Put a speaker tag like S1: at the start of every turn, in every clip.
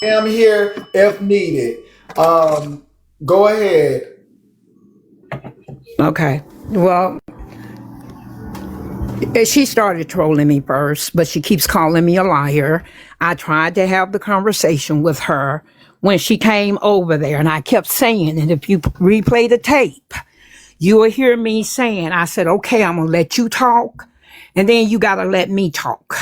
S1: am here if needed. Go ahead.
S2: Okay. Well, she started trolling me first, but she keeps calling me a liar. I tried to have the conversation with her when she came over there, and I kept saying, and if you replay the tape, you will hear me saying, I said, okay, I'm going to let you talk, and then you got to let me talk.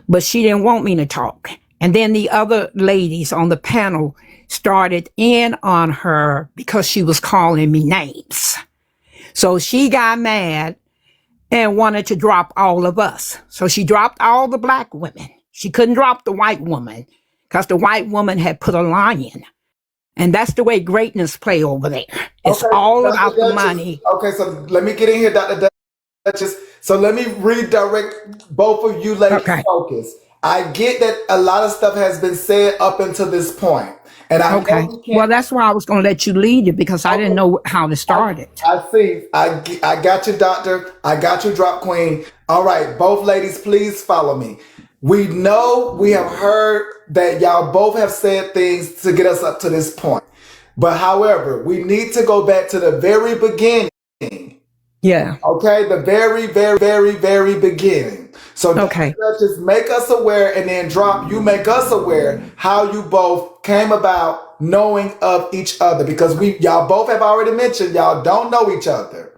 S2: But she didn't want me to talk. And then the other ladies on the panel started in on her because she was calling me names. So she got mad and wanted to drop all of us. So she dropped all the black women. She couldn't drop the white woman because the white woman had put a lion. And that's the way greatness play over there. It's
S1: Okay,
S2: all
S1: Dr.
S2: about the
S1: Dutchess.
S2: money.
S1: Okay, so let me get in here, Dr. Dutchess. So let me redirect both of you ladies'
S2: Okay.
S1: focus. I get that a lot of stuff has been said up until this point, and I know
S2: Okay.
S1: we
S2: Well,
S1: can't.
S2: that's why I was going to let you lead it because I didn't
S1: Okay,
S2: know how to start it.
S1: I see. I got you, doctor. I got you, drop queen. All right, both ladies, please follow me. We know we have heard that y'all both have said things to get us up to this point. But however, we need to go back to the very beginning.
S2: Yeah.
S1: Okay, the very beginning. So
S2: Okay.
S1: just make us aware and then drop, you make us aware how you both came about knowing of each other because y'all both have already mentioned y'all don't know each other.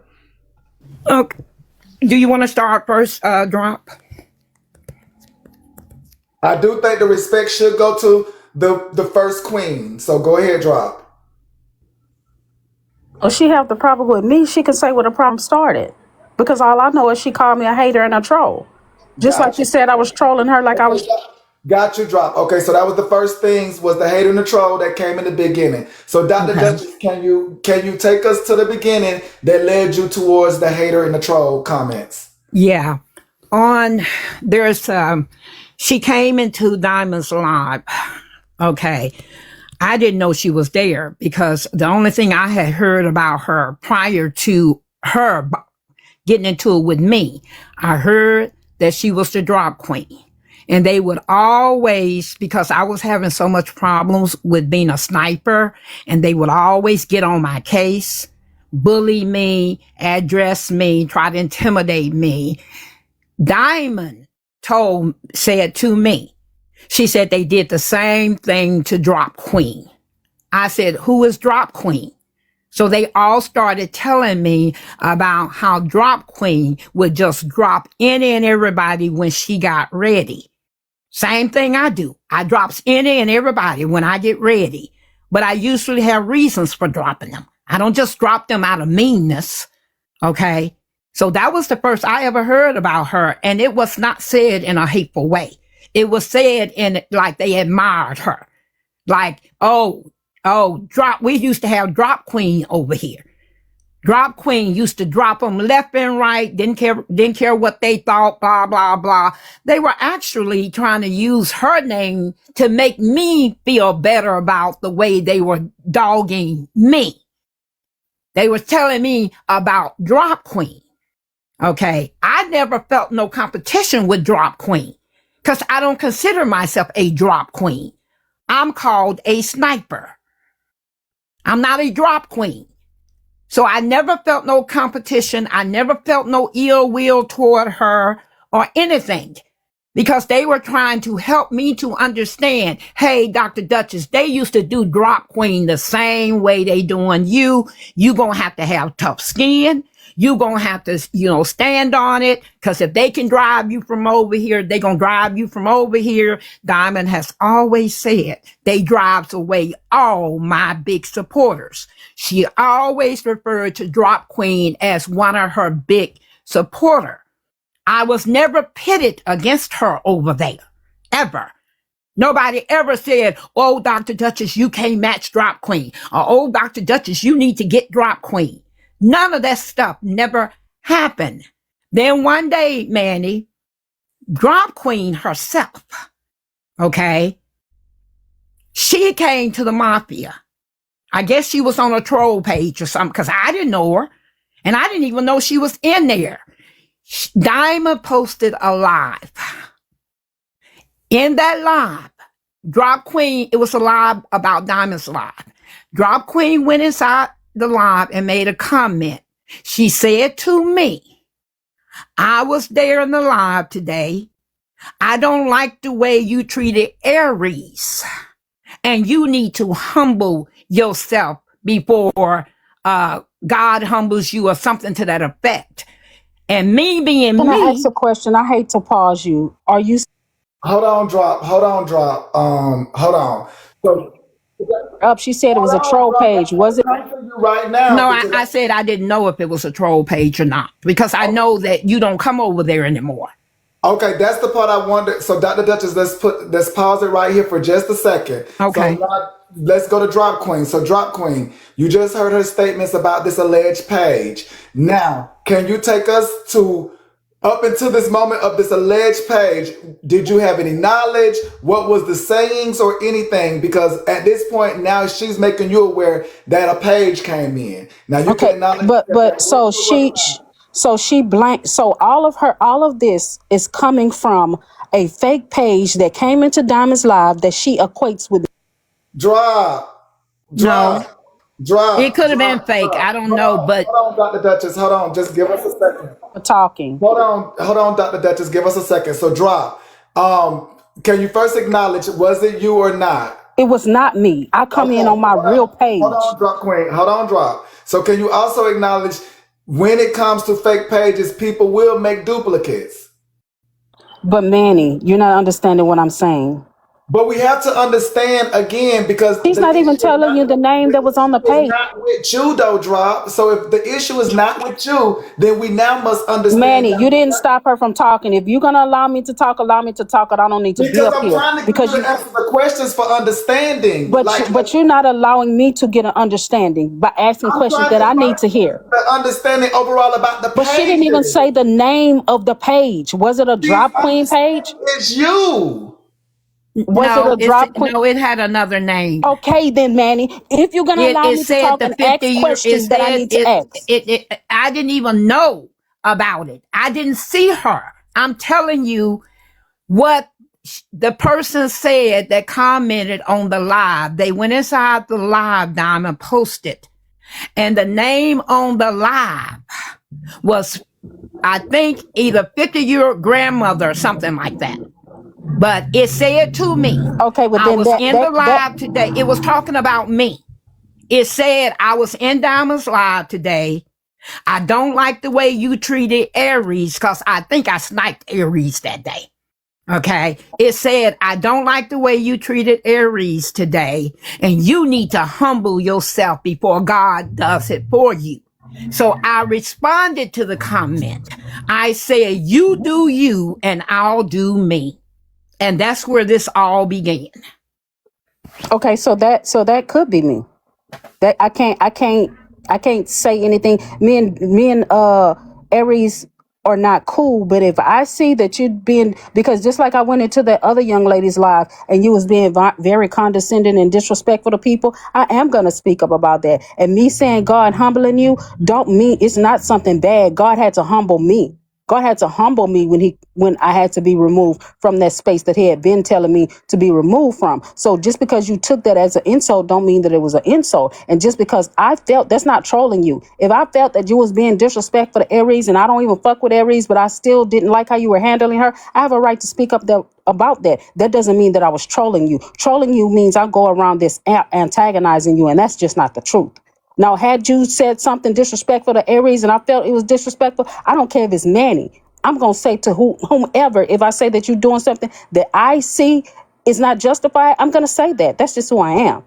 S2: Okay. Do you want to start first, Drop?
S1: I do think the respect should go to the first queen. So go ahead, drop.
S3: Well, she have the problem with me. She can say where the problem started. Because all I know is she called me a hater and a troll. Just like she
S1: Gotcha.
S3: said I was trolling her like I
S1: Okay,
S3: was.
S1: got you, drop. Okay, so that was the first things was the hater and the troll that came in the beginning. So Dr.
S2: Okay.
S1: Dutchess, can you take us to the beginning that led you towards the hater and the troll comments?
S2: Yeah. There's, she came into Diamond's live. Okay. I didn't know she was there because the only thing I had heard about her prior to her getting into it with me, I heard that she was the drop queen. And they would always, because I was having so much problems with being a sniper, and they would always get on my case, bully me, address me, try to intimidate me. Diamond said to me, she said they did the same thing to Drop Queen. I said, who is Drop Queen? So they all started telling me about how Drop Queen would just drop any and everybody when she got ready. Same thing I do. I drops any and everybody when I get ready. But I usually have reasons for dropping them. I don't just drop them out of meanness. Okay. So that was the first I ever heard about her. And it was not said in a hateful way. It was said in like they admired her. Like, we used to have Drop Queen over here. Drop Queen used to drop them left and right, didn't care what they thought, blah, blah, blah. They were actually trying to use her name to make me feel better about the way they were dogging me. They were telling me about Drop Queen. Okay. I never felt no competition with Drop Queen because I don't consider myself a Drop Queen. I'm called a sniper. I'm not a Drop Queen. So I never felt no competition. I never felt no ill will toward her or anything because they were trying to help me to understand, hey, Dr. Dutchess, they used to do Drop Queen the same way they doing you. You gonna have to have tough skin. You gonna have to, stand on it. Cause if they can drive you from over here, they gonna drive you from over here. Diamond has always said they drives away all my big supporters. She always referred to Drop Queen as one of her big supporter. I was never pitted against her over there, ever. Nobody ever said, oh, Dr. Dutchess, you can't match Drop Queen. Or, oh, Dr. Dutchess, you need to get Drop Queen. None of that stuff never happened. Then one day, Manny, Drop Queen herself, okay, she came to the mafia. I guess she was on a troll page or something because I didn't know her. And I didn't even know she was in there. Diamond posted a live. In that live, Dropqueen, it was a live about Diamond's live. Dropqueen went inside the live and made a comment. She said to me, I was there in the live today. I don't like the way you treated Aries, and you need to humble yourself before God humbles you, or something to that effect. And me being
S3: Can I ask
S2: me,
S3: a question? I hate to pause you. Are you
S1: Hold on, drop. Hold on, drop. Hold on. So,
S3: up? She said it was
S1: hold
S3: a
S1: on,
S3: troll
S1: drop.
S3: page. Was it?
S1: I'm coming to you right now
S2: no,
S1: because
S2: I said I didn't know if it was a troll page or not, because I know that you don't come over there anymore.
S1: okay, that's the part I wonder. So, Dr. Dutchess, let's pause it right here for just a second. So
S2: Okay.
S1: now, let's go to Drop Queen. So, Drop Queen, you just heard her statements about this alleged page. Now, can you take us to up until this moment of this alleged page? Did you have any knowledge? What was the sayings or anything? Because at this point now she's making you aware that a page came in. Now you can
S3: Okay,
S1: acknowledge
S3: but
S1: that
S3: but
S1: that was
S3: so
S1: true or not.
S3: she blank. So all of this is coming from a fake page that came into Diamond's live that she equates with
S1: Drop,
S2: No,
S1: drop,
S2: it
S1: drop,
S2: could have been
S1: drop,
S2: fake. I
S1: drop.
S2: don't know, but
S1: Hold on, Dr. Duchess. Hold on. Just give us a second.
S3: talking.
S1: Hold on, Dr. Duchess. Give us a second. So drop. Can you first acknowledge, was it you or not?
S3: It was not me. I come
S1: Okay,
S3: in on my real
S1: hold
S3: page.
S1: on, drop queen. Hold on, drop. So can you also acknowledge when it comes to fake pages, people will make duplicates.
S3: But Manny, you're not understanding what I'm saying.
S1: But we have to understand again because
S3: She's
S1: the
S3: not even
S1: issue is
S3: telling
S1: not
S3: you the name
S1: the
S3: that was on the
S1: issue is
S3: page.
S1: not with you though, drop. So if the issue is not with you, then we now must understand
S3: Manny, you didn't
S1: that
S3: stop her from talking. If you're gonna allow me to talk, allow me to talk, and I don't need to be
S1: because
S3: up
S1: I'm
S3: here
S1: trying to get you
S3: because
S1: to answer the questions for understanding.
S3: but you're not allowing me to get an understanding by asking
S1: I'm
S3: questions
S1: trying
S3: that
S1: to
S3: I need to
S1: first get
S3: hear.
S1: you the understanding overall about the
S3: But she didn't even
S1: pages.
S3: say the name of the page. Was it a
S1: She's
S3: drop queen page?
S1: understanding it's you.
S3: Was it
S2: no,
S3: a drop queen?
S2: it had another name.
S3: Okay, then, Manny, if you're gonna allow
S2: It
S3: me to
S2: said
S3: talk
S2: the
S3: and
S2: 50
S3: ask
S2: year. It
S3: questions that I
S2: said
S3: need to ask.
S2: I didn't even know about it. I didn't see her. I'm telling you what the person said that commented on the live. They went inside the live, Diamond posted, and the name on the live was, I think, either 50-year grandmother or something like that. But it said to me,
S3: Okay, but
S2: I
S3: then
S2: was
S3: that
S2: in the
S3: that that
S2: live today. It was talking about me. It said I was in Diamond's live today. I don't like the way you treated Aries, because I think I sniped Aries that day. Okay. It said, I don't like the way you treated Aries today, and you need to humble yourself before God does it for you. So I responded to the comment. I said, you do you and I'll do me. And that's where this all began.
S3: okay, so that could be me. That I can't say anything. Me and Aries are not cool, but if I see that you're being, because just like I went into that other young lady's live and you was being very condescending and disrespectful to people, I am going to speak up about that. And me saying God humbling you don't mean it's not something bad. God had to humble me. God had to humble me when I had to be removed from that space that he had been telling me to be removed from. So just because you took that as an insult don't mean that it was an insult. And just because I felt, that's not trolling you. If I felt that you was being disrespectful to Aries, and I don't even fuck with Aries, but I still didn't like how you were handling her, I have a right to speak up about that. That doesn't mean that I was trolling you. Trolling you means I go around this app antagonizing you, and that's just not the truth. Now, had you said something disrespectful to Aries and I felt it was disrespectful, I don't care if it's Manny. I'm going to say to whomever, if I say that you're doing something that I see is not justified, I'm going to say that. That's just who I am.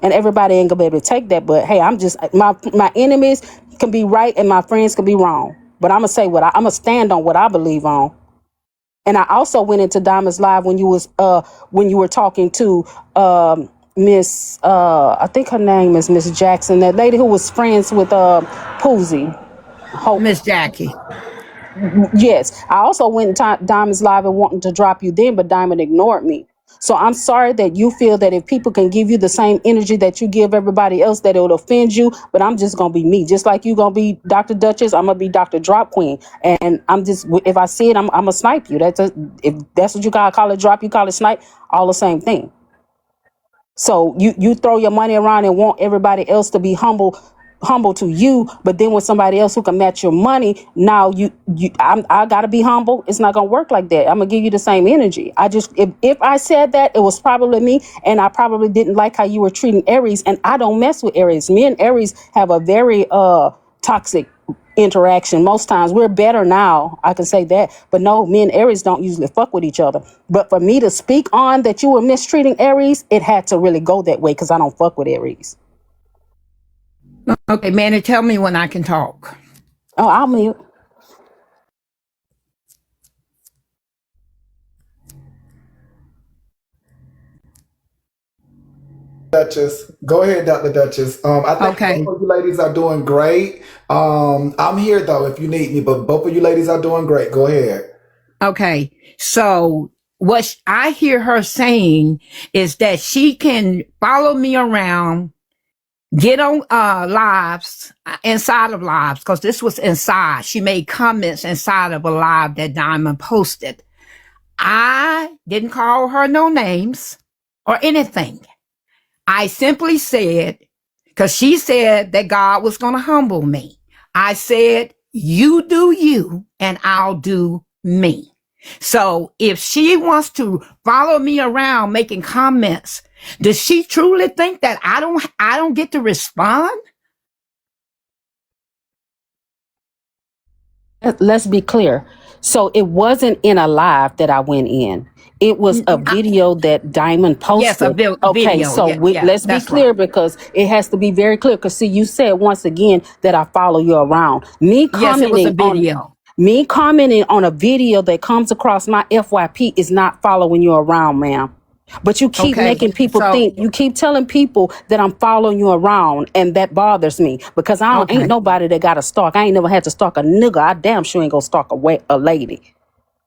S3: And everybody ain't going to be able to take that. But hey, I'm just, my enemies can be right and my friends can be wrong. But I'm going to say I'm going to stand on what I believe on. And I also went into Diamond's live when you were talking to Miss I think her name is Miss Jackson, that lady who was friends with Poozy. Hope.
S2: Miss Jackie.
S3: Yes. I also went into Diamond's live and wanted to drop you then, but Diamond ignored me. So I'm sorry that you feel that if people can give you the same energy that you give everybody else, that it would offend you. But I'm just gonna be me, just like you gonna be Dr. Duchess. I'm gonna be Dr. Dropqueen, and I'm just, if I see it, I'm gonna snipe you. If that's what you call it, drop. You call it snipe. All the same thing. So you throw your money around and want everybody else to be humble to you, but then with somebody else who can match your money, now I gotta be humble. It's not gonna work like that. I'm gonna give you the same energy. I just, if I said that, it was probably me, and I probably didn't like how you were treating Aries, and I don't mess with Aries. Me and Aries have a very toxic interaction. Most times we're better now, I can say that, but no, me and Aries don't usually fuck with each other. But for me to speak on that you were mistreating Aries, it had to really go that way because I don't fuck with Aries.
S2: Okay, Manny, tell me when I can talk.
S3: Oh, I'll mute.
S1: Duchess. Go ahead, Dr. Duchess. I think
S2: Okay.
S1: both of you ladies are doing great. I'm here though if you need me, but both of you ladies are doing great. Go ahead.
S2: Okay. So what I hear her saying is that she can follow me around, get on lives, inside of lives, because this was inside. She made comments inside of a live that Diamond posted. I didn't call her no names or anything. I simply said, because she said that God was going to humble me. I said, you do you and I'll do me. So if she wants to follow me around making comments, does she truly think that I don't get to respond?
S3: Let's be clear. So it wasn't in a live that I went in. It was a video that Diamond
S2: Yes, a
S3: posted. Okay,
S2: video.
S3: so
S2: Yeah,
S3: let's be
S2: that's
S3: clear
S2: right.
S3: because it has to be very clear. Because see, you said once again that I follow you around.
S2: Yes, it was a video.
S3: Me commenting on a video that comes across my FYP is not following you around, ma'am. But you keep
S2: Okay,
S3: making people
S2: so
S3: think, you keep telling people that I'm following you around, and that bothers me because ain't
S2: okay.
S3: nobody that got to stalk. I ain't never had to stalk a nigga. I damn sure ain't gonna stalk a lady.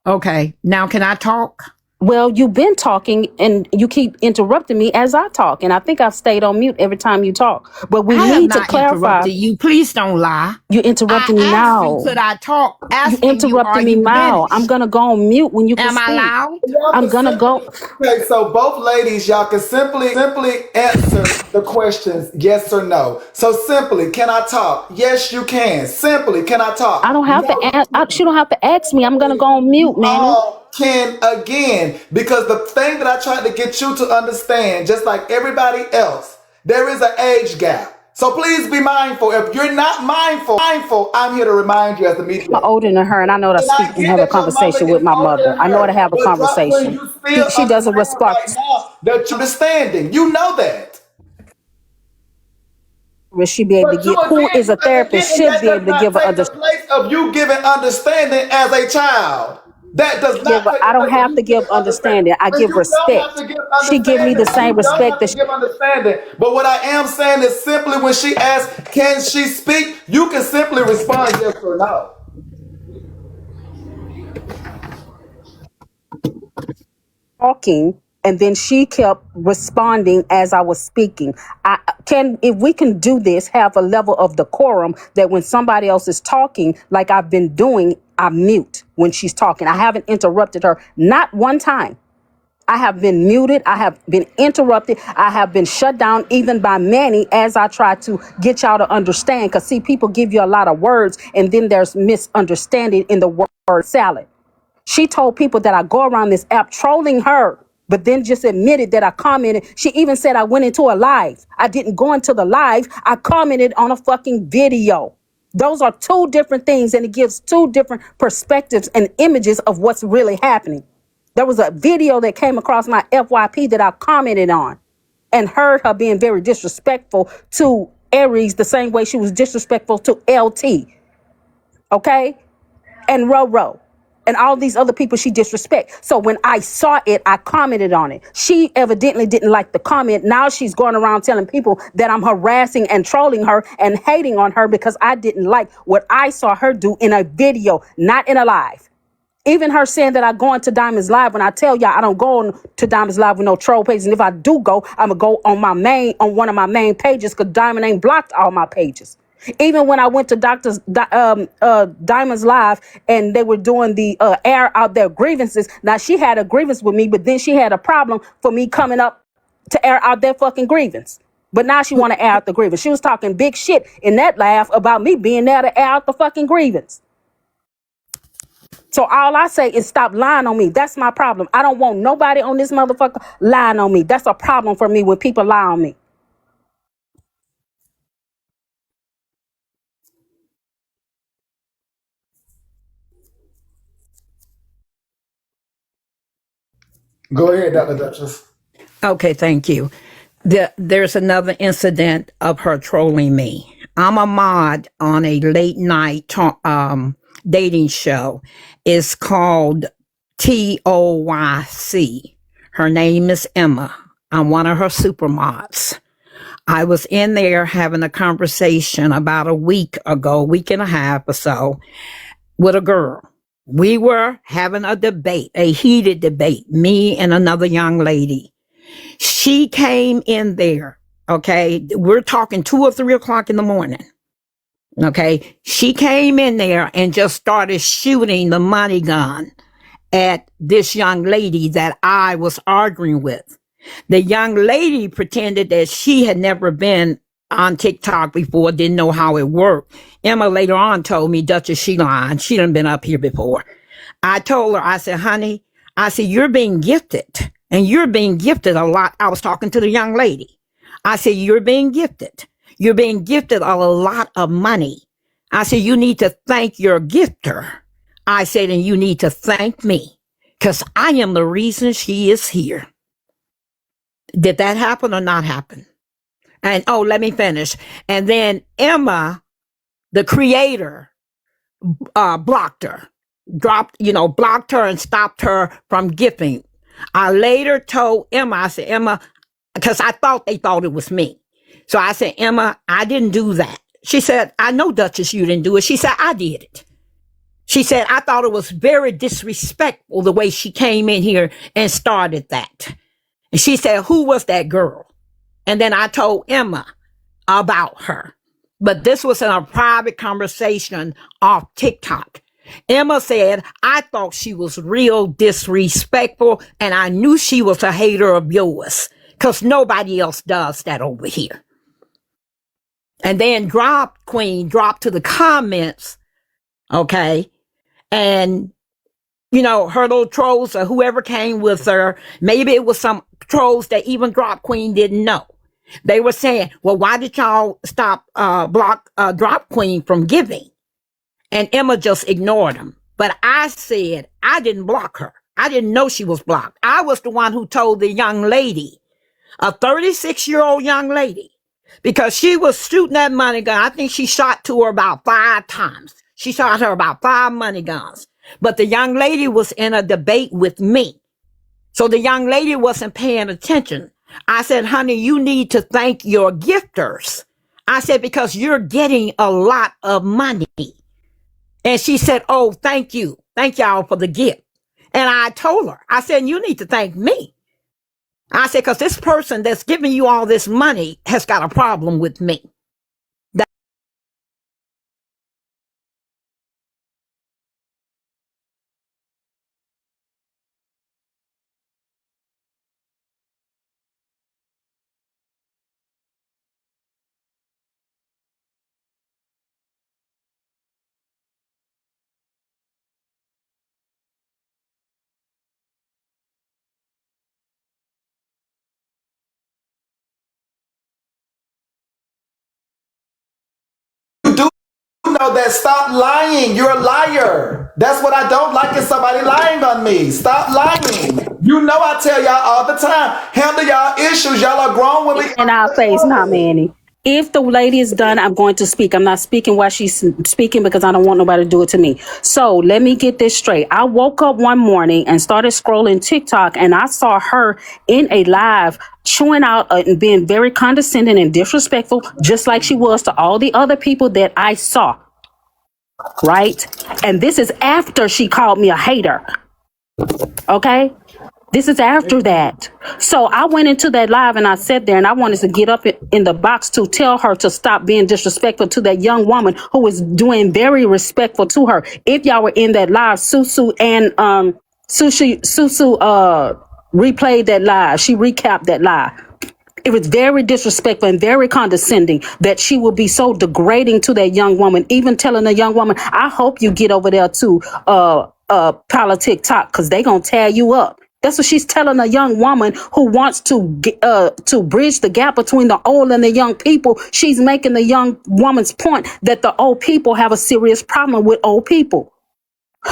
S2: Okay. Now can I talk?
S3: Well, you've been talking and you keep interrupting me as I talk, and I think I've stayed on mute every time you talk. But we
S2: I have
S3: need to
S2: not
S3: clarify.
S2: interrupted you. Please don't lie.
S3: You're
S2: I
S3: interrupting me
S2: asked you,
S3: now.
S2: could I talk?
S3: You
S2: Asking you, are
S3: interrupting me
S2: you
S3: now. I'm
S2: finished?
S3: gonna go on mute when you can
S2: Am I
S3: speak.
S2: loud?
S1: Y'all
S3: I'm
S1: can
S3: gonna go.
S1: okay, so both ladies, y'all can simply answer the questions yes or no. So simply, can I talk? Yes, you can. Simply, can I
S3: I
S1: talk?
S3: don't have to
S1: No,
S3: ask.
S1: you can't.
S3: She don't have to ask me. I'm gonna go on mute,
S1: You
S3: Manny.
S1: all can again, because the thing that I tried to get you to understand, just like everybody else, there is an age gap. So please be mindful. If you're not mindful, I'm here to remind you as the
S3: I'm
S1: mediator.
S3: older than her, and I know how to
S1: And
S3: speak
S1: I
S3: and
S1: get
S3: have a
S1: that your mother
S3: conversation
S1: is
S3: with my
S1: older
S3: mother.
S1: than
S3: I know how to
S1: her,
S3: have a
S1: but drop when
S3: conversation.
S1: you still
S3: She doesn't
S1: understand right
S3: respect.
S1: now that you're understanding. You know that.
S3: Will she be able to
S1: But
S3: get? Who is a therapist
S1: and
S3: should
S1: that
S3: be
S1: does
S3: able to
S1: not
S3: give her
S1: take the
S3: understanding.
S1: place of you giving understanding as a child. That does not take the
S3: I don't
S1: place of
S3: have to
S1: you
S3: give
S1: giving understanding.
S3: understanding. I
S1: And
S3: give
S1: you don't have
S3: respect.
S1: to give
S3: She give me
S1: understanding.
S3: the same
S1: You don't
S3: respect
S1: have
S3: that
S1: to give understanding. But what I am saying is simply when she asks, can she speak? You can simply respond yes or no.
S3: talking, and then she kept responding as I was speaking. I can, if we can do this, have a level of decorum that when somebody else is talking, like I've been doing, I mute when she's talking. I haven't interrupted her, not one time. I have been muted. I have been interrupted. I have been shut down even by Manny as I try to get y'all to understand. Because, see, people give you a lot of words and then there's misunderstanding in the word salad. She told people that I go around this app trolling her, but then just admitted that I commented. She even said I went into a live. I didn't go into the live. I commented on a fucking video. Those are two different things, and it gives two different perspectives and images of what's really happening. There was a video that came across my FYP that I commented on and heard her being very disrespectful to Aries the same way she was disrespectful to LT. Okay? And Roro and all these other people she disrespect. So when I saw it, I commented on it. She evidently didn't like the comment. Now she's going around telling people that I'm harassing and trolling her and hating on her because I didn't like what I saw her do in a video, not in a live. Even her saying that I go into Diamond's Live, when I tell y'all I don't go on to Diamond's Live with no troll pages. And if I do go, I'm going to go on one of my main pages, because Diamond ain't blocked all my pages. Even when I went to Diamond's Live and they were doing the air out their grievances. Now, she had a grievance with me, but then she had a problem for me coming up to air out their fucking grievance. But now she want to air out the grievance. She was talking big shit in that laugh about me being there to air out the fucking grievance. So all I say is stop lying on me. That's my problem. I don't want nobody on this motherfucker lying on me. That's a problem for me when people lie on me.
S1: Go ahead, Dr. Dutchess.
S2: Okay, thank you. There's another incident of her trolling me. I'm a mod on a late night dating show. It's called TOYC. Her name is Emma. I'm one of her super mods. I was in there having a conversation about a week and a half or so, with a girl. We were having a debate, a heated debate, me and another young lady. She came in there. Okay. We're talking 2 or 3 o'clock in the morning. Okay. She came in there and just started shooting the money gun at this young lady that I was arguing with. The young lady pretended that she had never been on TikTok before, didn't know how it worked. Emma later on told me, Duchess, she lied. She done been up here before. I told her, I said, honey, I said, you're being gifted. And you're being gifted a lot. I was talking to the young lady. I said, you're being gifted. You're being gifted a lot of money. I said, you need to thank your gifter. I said, and you need to thank me, because I am the reason she is here. Did that happen or not happen? And let me finish. And then Emma, the creator, blocked her, blocked her and stopped her from gifting. I later told Emma, I said, Emma, because I thought they thought it was me. So I said, Emma, I didn't do that. She said, I know, Duchess, you didn't do it. She said, I did it. She said, I thought it was very disrespectful the way she came in here and started that. And she said, who was that girl? And then I told Emma about her. But this was in a private conversation off TikTok. Emma said, I thought she was real disrespectful, and I knew she was a hater of yours, because nobody else does that over here. And then Dropqueen dropped to the comments, okay? And, her little trolls or whoever came with her, maybe it was some trolls that even Dropqueen didn't know. They were saying, well, why did y'all block Dropqueen from giving? And Emma just ignored them. But I said, I didn't block her. I didn't know she was blocked. I was the one who told the young lady, a 36-year-old young lady, because she was shooting that money gun. I think she shot to her about 5 times. She shot her about 5 money guns. But the young lady was in a debate with me. So the young lady wasn't paying attention. I said, honey, you need to thank your gifters. I said, because you're getting a lot of money. And she said, oh, thank you. Thank y'all for the gift. And I told her, I said, you need to thank me. I said, because this person that's giving you all this money has got a problem with me.
S1: You do know that. Stop lying. You're a liar. That's what I don't like, is somebody lying on me. Stop lying. You know I tell y'all all the time, handle y'all issues. Y'all are grown women.
S3: In our face, not Manny. If the lady is done, I'm going to speak. I'm not speaking while she's speaking, because I don't want nobody to do it to me. So let me get this straight. I woke up one morning and started scrolling TikTok, and I saw her in a live chewing out and being very condescending and disrespectful, just like she was to all the other people that I saw. right? And this is after she called me a hater. Okay? This is after that. So I went into that live and I sat there and I wanted to get up in the box to tell her to stop being disrespectful to that young woman who was doing very respectful to her. If y'all were in that live, Susu and Susu replayed that live. She recapped that live. It was very disrespectful and very condescending that she would be so degrading to that young woman, even telling the young woman, I hope you get over there to Politic Talk, because they gonna tear you up. That's what she's telling a young woman who wants to bridge the gap between the old and the young people. She's making the young woman's point that the old people have a serious problem with old people.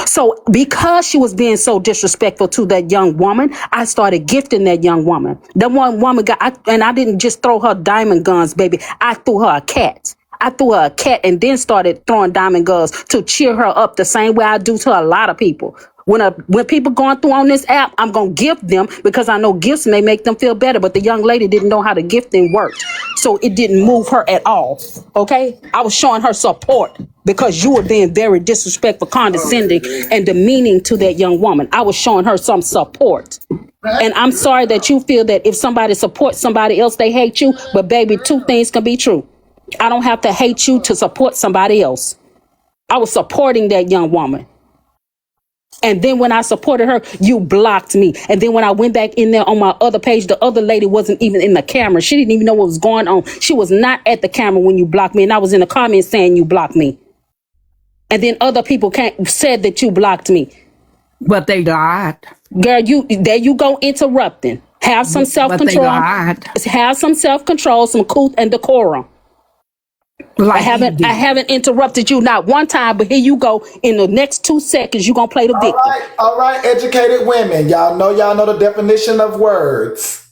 S3: So because she was being so disrespectful to that young woman, I started gifting that young woman. That one woman and I didn't just throw her diamond guns, baby. I threw her a cat. I threw her a cat and then started throwing diamond guns to cheer her up the same way I do to a lot of people. When people going through on this app, I'm going to gift them because I know gifts may make them feel better. But the young lady didn't know how the gifting worked. So it didn't move her at all. Okay? I was showing her support because you were being very disrespectful, condescending, and demeaning to that young woman. I was showing her some support. And I'm sorry that you feel that if somebody supports somebody else, they hate you. But baby, two things can be true. I don't have to hate you to support somebody else. I was supporting that young woman. And then when I supported her, you blocked me. And then when I went back in there on my other page, the other lady wasn't even in the camera. She didn't even know what was going on. She was not at the camera when you blocked me. And I was in the comments saying you blocked me. And then other people said that you blocked me.
S2: But they lied.
S3: Girl, there you go interrupting. Have some self-control. Have some self-control, some couth and decorum.
S2: Like
S3: I haven't interrupted you not one time, but here you go. In the next 2 seconds, you're gonna play the victim.
S1: All right, educated women. Y'all know the definition of words.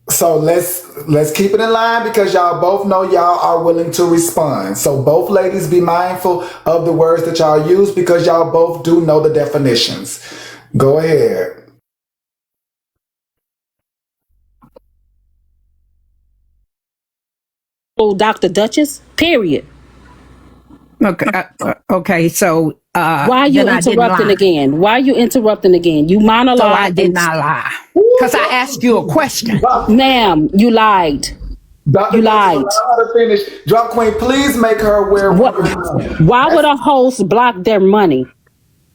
S1: So let's keep it in line because y'all both know y'all are willing to respond. So both ladies be mindful of the words that y'all use because y'all both do know the definitions. Go ahead.
S3: Dr.Dutchess, period.
S2: Okay. So
S3: why are you interrupting again? Why are you interrupting again? You monologue.
S2: So I did not lie because I asked you a question,
S3: ma'am. You lied. You lied.
S1: Dropqueen, please make her aware.
S3: Why would a host block their money?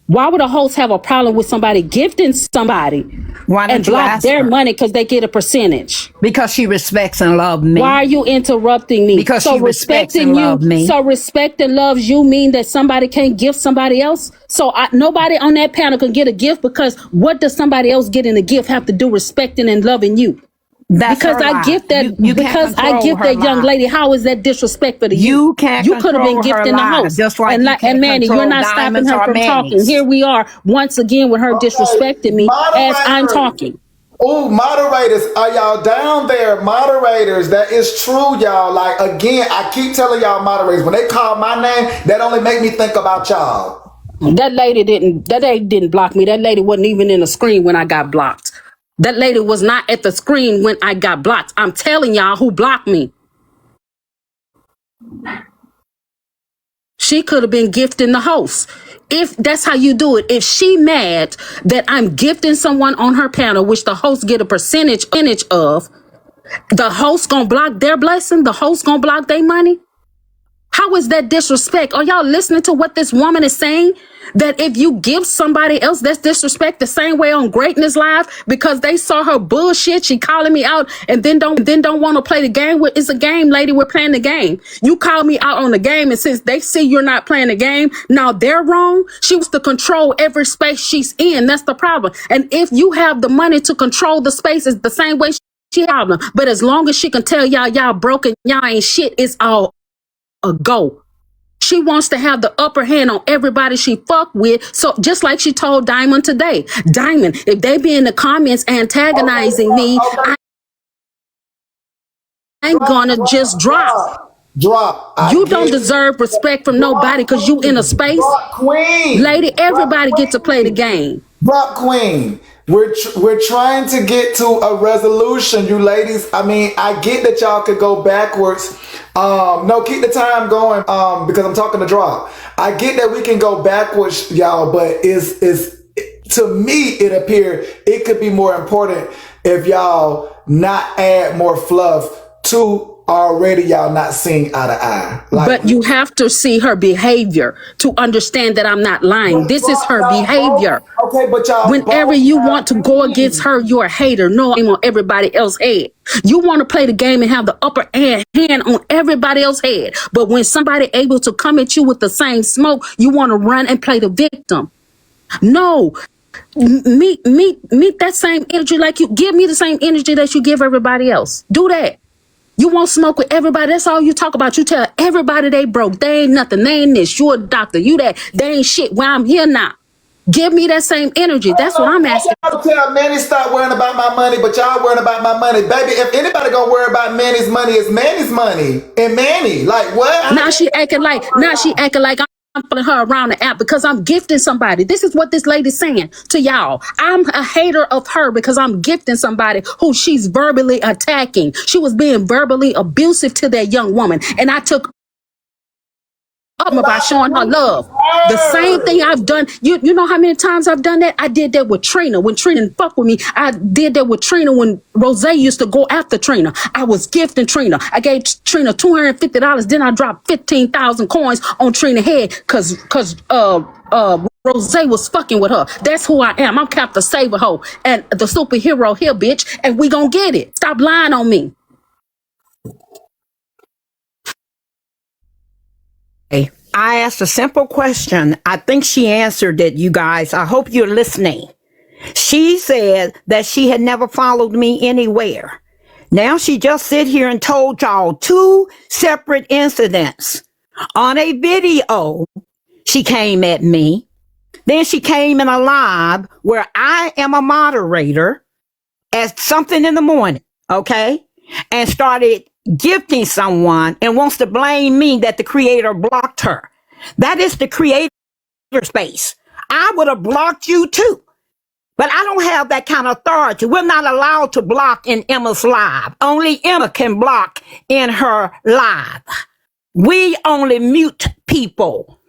S3: Why would a host have a problem with somebody gifting somebody and block their money because they get a percentage?
S2: Because she respects and loves me.
S3: Why are you interrupting me?
S2: Because she respects and loves me.
S3: So respect and loves you mean that somebody can't gift somebody else? So nobody on that panel can get a gift because what does somebody else get in a gift have to do respecting and loving you?
S2: That's
S3: because I gift that because I gift that young lady. How is that disrespectful to you?
S2: You could have been gifting the house,
S3: just like and Manny, you're not stopping her from talking. Here we are once again with her disrespecting me as I'm talking.
S1: Oh, moderators, are y'all down there? Moderators, that is true, y'all. Like again, I keep telling y'all, moderators, when they call my name, that only make me think about y'all.
S3: That lady didn't block me. That lady wasn't even in the screen when I got blocked. That lady was not at the screen when I got blocked. I'm telling y'all who blocked me. She could have been gifting the host. If that's how you do it. If she mad that I'm gifting someone on her panel, which the host get a percentage of, the host gonna block their blessing? The host gonna block their money? How is that disrespect? Are y'all listening to what this woman is saying? That if you give somebody else, that's disrespect. The same way on Greatness Live, because they saw her bullshit. She calling me out and then don't want to play the game. It's a game, lady. We're playing the game. You call me out on the game, and since they see you're not playing the game, now they're wrong. She wants to control every space she's in. That's the problem. And if you have the money to control the spaces the same way she have them, but as long as she can tell y'all broken, y'all ain't shit, it's all a go. She wants to have the upper hand on everybody she fuck with. So just like she told Diamond today, Diamond, if they be in the comments antagonizing me, I'm gonna just drop. You don't deserve respect from nobody because you in a space. Lady, everybody get to play the game.
S1: Dropqueen, we're trying to get to a resolution, you ladies. I mean, I get that y'all could go backwards, No, keep the time going. Because I'm talking to Drop. I get that we can go backwards, y'all, but is to me it appeared it could be more important if y'all not add more fluff to already y'all not seeing eye to eye. Like,
S3: but you have to see her behavior to understand that I'm not lying. This is her behavior.
S1: Okay, but y'all.
S3: Whenever you want to go against her, you're a hater. No, I'm on everybody else's head. You want to play the game and have the upper hand on everybody else's head. But when somebody able to come at you with the same smoke, you want to run and play the victim. No. Meet that same energy like you give me the same energy that you give everybody else. Do that. You won't smoke with everybody. That's all you talk about. You tell everybody they broke. They ain't nothing. They ain't this. You a doctor. You that. They ain't shit. Well, I'm here now. Give me that same energy. That's what I'm asking.
S1: Y'all tell Manny stop worrying about my money, but y'all worrying about my money. Baby, if anybody gonna worry about Manny's money, it's Manny's money. And Manny, like what?
S3: Now she acting like I'm putting her around the app because I'm gifting somebody. This is what this lady's saying to y'all. I'm a hater of her because I'm gifting somebody who she's verbally attacking. She was being verbally abusive to that young woman. And I took up by showing her love. The same thing I've done. You know how many times I've done that? I did that with Trina. When Trina didn't fuck with me, I did that with Trina when Rose used to go after Trina. I was gifting Trina. I gave Trina $250. Then I dropped 15,000 coins on Trina's head because Rose was fucking with her. That's who I am. I'm Captain Saver Ho and the superhero here, bitch. And we gonna get it. Stop lying on me.
S2: I asked a simple question. I think she answered it, you guys. I hope you're listening. She said that she had never followed me anywhere. Now she just sit here and told y'all 2 separate incidents. On a video, she came at me. Then she came in a live where I am a moderator at something in the morning, okay? And started gifting someone and wants to blame me that the creator blocked her. That is the creator space. I would have blocked you too. But I don't have that kind of authority. We're not allowed to block in Emma's live. Only Emma can block in her live. We only mute people.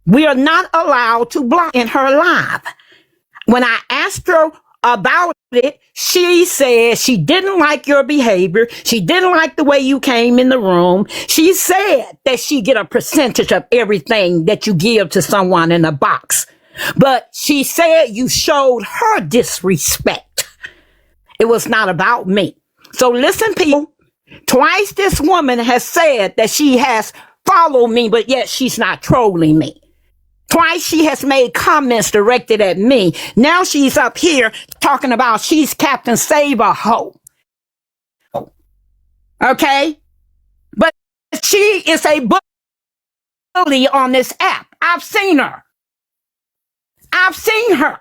S2: We are not allowed to block in her live. When I asked her about it, she said she didn't like your behavior. She didn't like the way you came in the room. She said that she get a percentage of everything that you give to someone in a box. But she said you showed her disrespect. It was not about me. So listen, people. Twice this woman has said that she has followed me, but yet she's not trolling me. Twice she has made comments directed at me. Now she's up here talking about she's Captain Saver Ho. Okay? But she is a bully on this app. I've seen her. I've seen her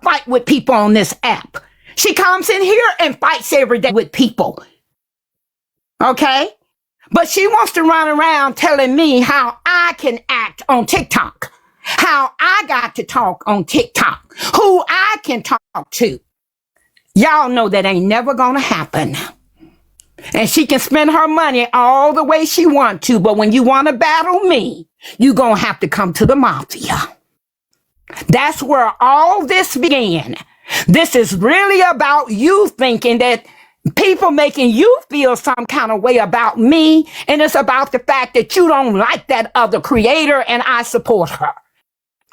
S2: fight with people on this app. She comes in here and fights every day with people. Okay? But she wants to run around telling me how I can act on TikTok, how I got to talk on TikTok, who I can talk to. Y'all know that ain't never gonna happen. And she can spend her money all the way she want to, but when you want to battle me, you gonna have to come to the mafia. That's where all this began. This is really about you thinking that people making you feel some kind of way about me, and it's about the fact that you don't like that other creator and I support her.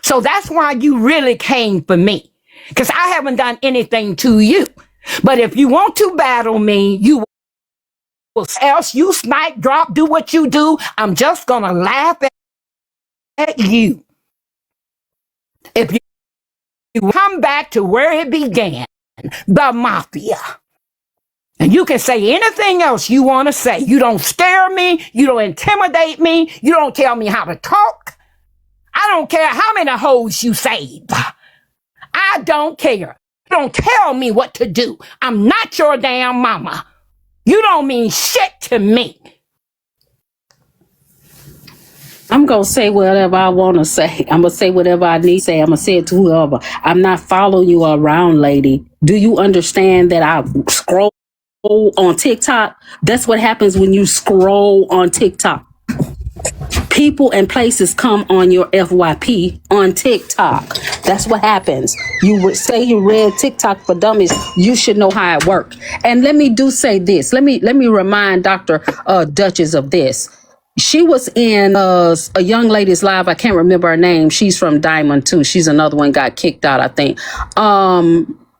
S2: So that's why you really came for me, because I haven't done anything to you. But if you want to battle me, you will, else you snipe, drop, do what you do. I'm just gonna laugh at you. If you come back to where it began, the mafia. And you can say anything else you want to say. You don't scare me. You don't intimidate me. You don't tell me how to talk. I don't care how many hoes you save. I don't care. You don't tell me what to do. I'm not your damn mama. You don't mean shit to me.
S3: I'm going to say whatever I want to say. I'm going to say whatever I need to say. I'm going to say it to whoever. I'm not following you around, lady. Do you understand that I scroll on TikTok, that's what happens when you scroll on TikTok. People and places come on your FYP on TikTok. That's what happens. You would say you read TikTok for Dummies. You should know how it works. And let me say this. Let me remind Dr. Dutchess of this. She was in a young lady's live. I can't remember her name. She's from Diamond too. She's another one got kicked out, I think.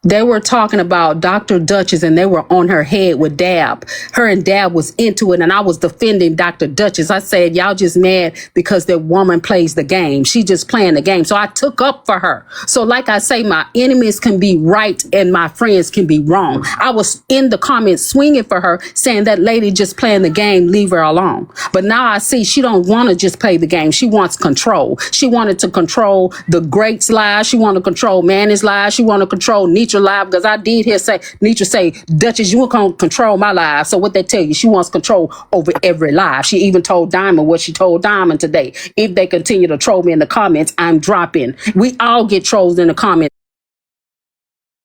S3: They were talking about Dr. Dutchess and they were on her head with Dab. Her and Dab was into it, and I was defending Dr. Dutchess. I said, y'all just mad because that woman plays the game. She just playing the game. So I took up for her. So like I say, my enemies can be right and my friends can be wrong. I was in the comments swinging for her, saying that lady just playing the game, leave her alone. But now I see she don't want to just play the game. She wants control. She wanted to control the greats' lives. She wanted to control Manny's lives. She wanted to control Nietzsche's live, because I did hear Nietzsche say, Dutchess, you won't control my life. So what they tell you, she wants control over every life. She even told Diamond what she told Diamond today. If they continue to troll me in the comments, I'm dropping. We all get trolls in the comments.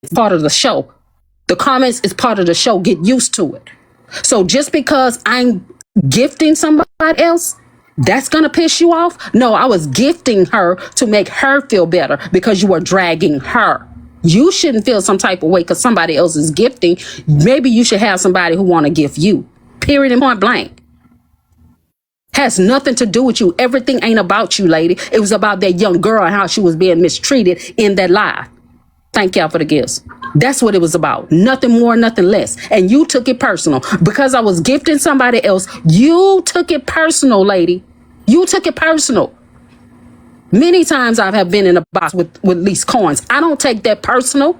S3: It's part of the show. The comments is part of the show. Get used to it. So just because I'm gifting somebody else, that's going to piss you off? No, I was gifting her to make her feel better because you were dragging her. You shouldn't feel some type of way because somebody else is gifting. Maybe you should have somebody who want to gift you. Period and point blank. Has nothing to do with you. Everything ain't about you, lady. It was about that young girl and how she was being mistreated in that live. Thank y'all for the gifts. That's what it was about. Nothing more, nothing less. And you took it personal. Because I was gifting somebody else, you took it personal, lady. You took it personal. Many times I have been in a box with least coins. I don't take that personal.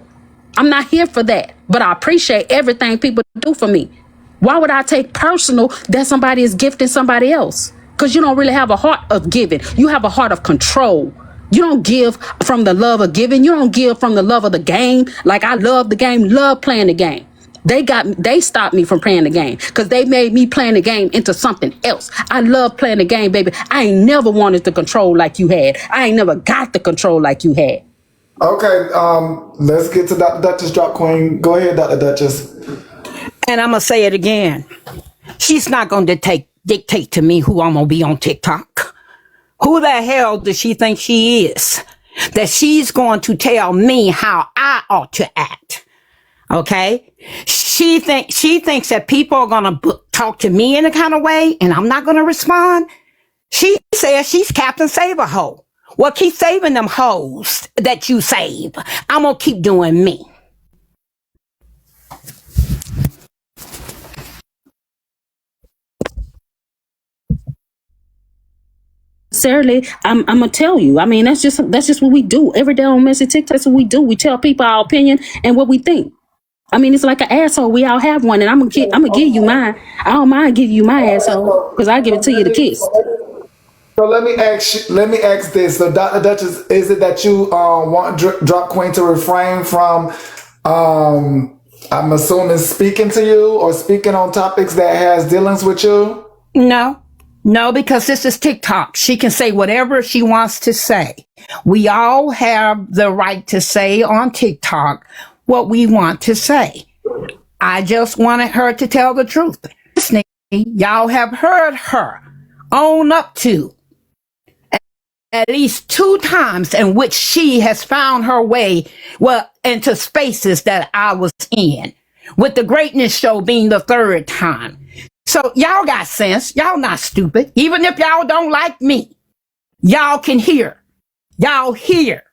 S3: I'm not here for that. But I appreciate everything people do for me. Why would I take personal that somebody is gifting somebody else? Because you don't really have a heart of giving. You have a heart of control. You don't give from the love of giving. You don't give from the love of the game. Like I love the game, love playing the game. They stopped me from playing the game because they made me playing the game into something else. I love playing the game, baby. I ain't never wanted the control like you had. I ain't never got the control like you had.
S1: Okay, let's get to Dr. Dutchess, Dropqueen. Go ahead, Dr. Dutchess.
S2: And I'm going to say it again. She's not going to dictate to me who I'm going to be on TikTok. Who the hell does she think she is? That she's going to tell me how I ought to act. Okay? She thinks that people are going to talk to me in a kind of way and I'm not going to respond. She says she's Captain Save-A-Ho. Well, keep saving them hoes that you save. I'm going to keep doing me.
S3: Necessarily, I'm gonna tell you. I mean, that's just what we do every day on Messytok. That's what we do. We tell people our opinion and what we think. I mean, it's like an asshole. We all have one, and I'm gonna give you mine. I don't mind giving you my asshole because I give it to you to kiss.
S1: So let me ask this. So Dr. Dutchess, is it that you want Dropqueen to refrain from, I'm assuming, speaking to you or speaking on topics that has dealings with you?
S2: No, because this is TikTok. She can say whatever she wants to say. We all have the right to say on TikTok what we want to say. I just wanted her to tell the truth. Y'all have heard her own up to at least 2 times in which she has found her way, into spaces that I was in, with the greatness show being the 3rd time. So y'all got sense. Y'all not stupid. Even if y'all don't like me, y'all can hear. Y'all hear.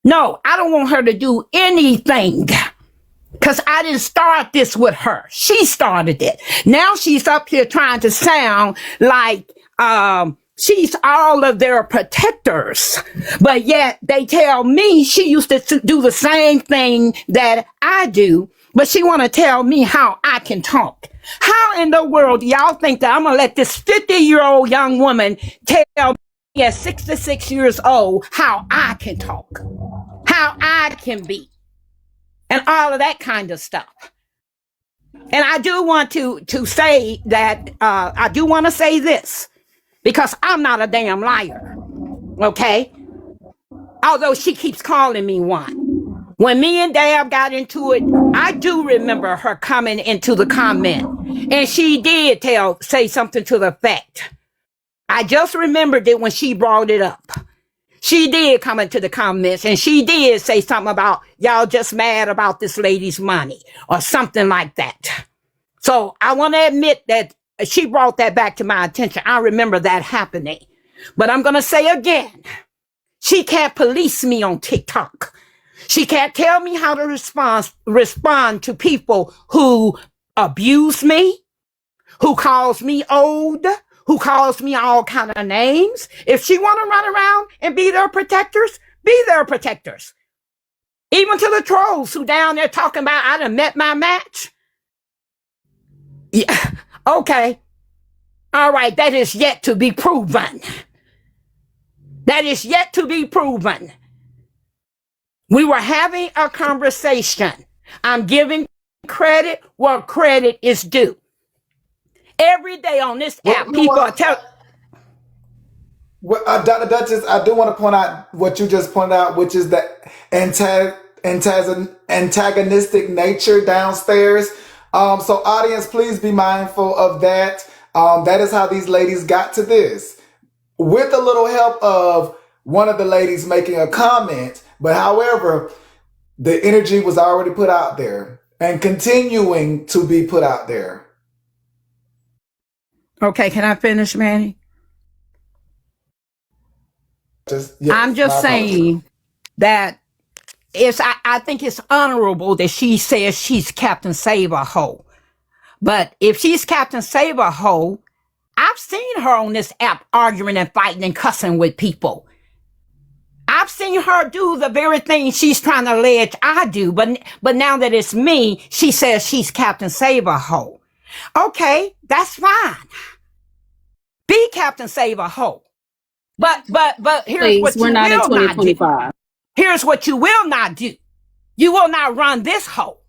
S2: No, I don't want her to do anything because I didn't start this with her. She started it. Now she's up here trying to sound like she's all of their protectors. But yet they tell me she used to do the same thing that I do, but she want to tell me how I can talk. How in the world do y'all think that I'm going to let this 50-year-old young woman tell me at 66 years old how I can talk, how I can be, and all of that kind of stuff? And I do want to say that, I do want to say this, because I'm not a damn liar, okay? Although she keeps calling me one. When me and Dab got into it, I do remember her coming into the comment, and she did say something to the effect. I just remembered it when she brought it up. She did come into the comments, and she did say something about y'all just mad about this lady's money or something like that. So I want to admit that she brought that back to my attention. I remember that happening. But I'm going to say again, she can't police me on TikTok. She can't tell me how to respond to people who abuse me, who calls me old, who calls me all kind of names. If she want to run around and be their protectors, be their protectors. Even to the trolls who down there talking about I done met my match. Yeah, okay. All right, that is yet to be proven. That is yet to be proven. We were having a conversation. I'm giving credit where credit is due. Every day on this app, people are telling...
S1: Dr. Dutchess, I do want to point out what you just pointed out, which is the antagonistic nature downstairs. So audience, please be mindful of that. That is how these ladies got to this. With a little help of one of the ladies making a comment, but however, the energy was already put out there and continuing to be put out there.
S2: Okay, can I finish, Manny?
S1: Yes,
S2: I'm just saying that I think it's honorable that she says she's Captain Save-A-Ho. But if she's Captain Save-A-Ho, I've seen her on this app arguing and fighting and cussing with people. I've seen her do the very thing she's trying to allege I do. But now that it's me, she says she's Captain Save-A-Ho. Okay, that's fine. Be Captain Save-A-Ho. But here's what you will not do. Here's what you will not do. You will not run this hoe.